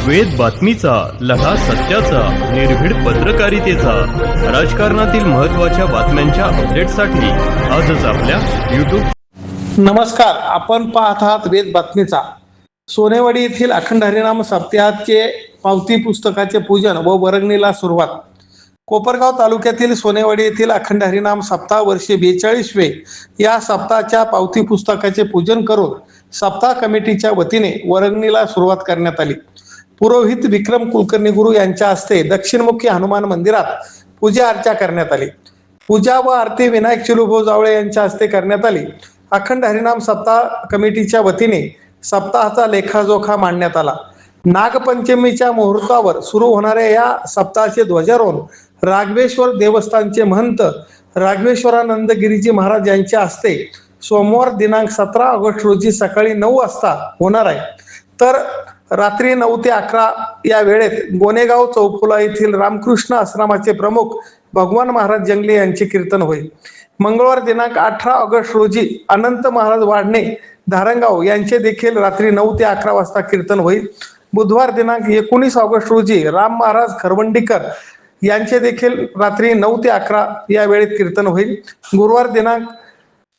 वेद बातमीचा, लढा सत्याचा, निर्भीड पत्रकारितेचा, राजकारणातील महत्त्वाच्या बातम्यांच्या अपडेटसाठी आजच आपल्या YouTube. नमस्कार, आपण पाहत आहात वेद बातमीचा. सोनेवाडी येथील अखंड हरिनाम सप्ताहाचे पावती पुस्तकाचे पूजन व वर्गणीला सुरुवात. कोपरगाव तालुक्यातील सोनेवाडी येथील अखंड हरिनाम सप्ताह वर्षे 42वे या सप्ताहाच्या पावती पुस्तकाचे पूजन करून सप्ताह कमिटीच्या वतीने वर्गणीला सुरुवात करण्यात आली. पुरोहित विक्रम कुलकर्णी गुरु यांच्या हस्ते दक्षिणमुखी हनुमान मंदिरात पूजा अर्चा करण्यात आली. पूजा व आरती विनायक चिलुभाऊ जावळे यांच्या हस्ते करण्यात आली. अखंड हरिनाम सप्ताह कमिटीच्या वतीने सप्ताहाचा लेखाजोखा मांडण्यात आला. नागपंचमीच्या मुहूर्तावर सुरू होणाऱ्या या सप्ताहाचे ध्वजारोहण राघवेश्वर देवस्थानचे महंत राघवेश्वरानंद गिरीजी महाराज यांच्या हस्ते सोमवार दिनांक 17 ऑगस्ट रोजी सकाळी 9 वाजता होणार आहे. तर रात्री 9 ते 11 या वेळेत गोनेगाव चौफुला येथील रामकृष्ण आश्रमाचे प्रमुख भगवान महाराज जंगले यांचे कीर्तन होईल. मंगळवार दिनांक 18 ऑगस्ट रोजी अनंत महाराज वाढणे धारणगाव यांचे देखील रात्री 9 ते 11 वाजता कीर्तन होईल. बुधवार दिनांक 19 ऑगस्ट रोजी राम महाराज खरवंडीकर यांचे देखील रात्री 9 ते 11 या वेळेत कीर्तन होईल. गुरुवार दिनांक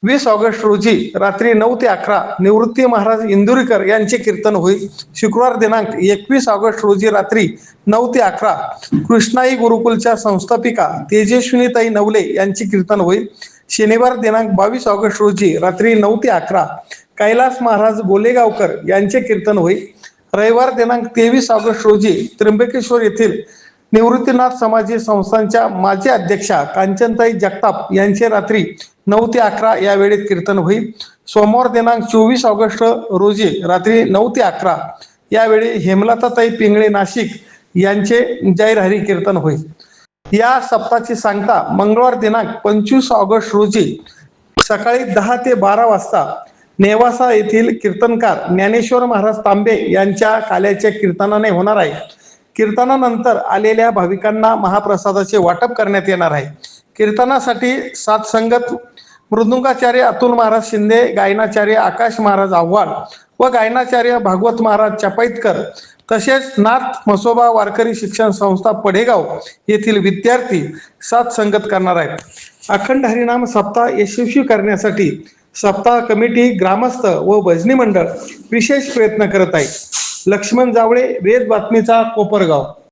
20 ऑगस्ट रोजी रात्री 9 ते 11 निवृत्ती महाराज इंदुरीकर यांचे कीर्तन होईल. शुक्रवार दिनांक 21 ऑगस्ट रोजी रात्री 9 ते 11 कृष्णाई गुरुकुलच्या संस्थापिका तेजस्विनीताई नवले यांचे कीर्तन होईल. शनिवार दिनांक 22 ऑगस्ट रोजी रात्री 9 ते 11 कैलास महाराज गोलेगावकर यांचे कीर्तन होईल. रविवार दिनांक 23 ऑगस्ट रोजी त्र्यंबकेश्वर येथील निवृत्तीनाथ समाजी संस्थांच्या माजी अध्यक्षा कांचनताई जगताप यांचे रात्री 9 ते 11 या वेळेत कीर्तन होईल. सोमवार दिनांक 24 ऑगस्ट रोजी रात्री 9 ते 11 यावेळी हेमलताताई पिंगळे नाशिक यांचे जाहीर कीर्तन होईल. या सप्ताहाची सांगता मंगळवार दिनांक 25 ऑगस्ट रोजी सकाळी 10 ते 12 वाजता नेवासा येथील कीर्तनकार ज्ञानेश्वर महाराज तांबे यांच्या काल्याच्या कीर्तनाने होणार आहे. कीर्तनानंतर आलेल्या भाविकांना महाप्रसादाचे वाटप करण्यात येणार आहे. कीर्तनासाठी सात संगत मृदुंगाचार्य अतुल महाराज शिंदे, गायनाचार्य आकाश महाराज आव्हाड व गायनाचार्य भागवत महाराज चपाईतकर तसेच नाथ मसोबा वारकरी शिक्षण संस्था पडेगाव येथील विद्यार्थी सात संगत करणार आहेत. अखंड हरिनाम सप्ताह यशस्वी करण्यासाठी सप्ताह कमिटी, ग्रामस्थ व भजनी मंडळ विशेष प्रयत्न करत आहे. लक्ष्मण जावळे, वेद बातमीचा, कोपरगाव.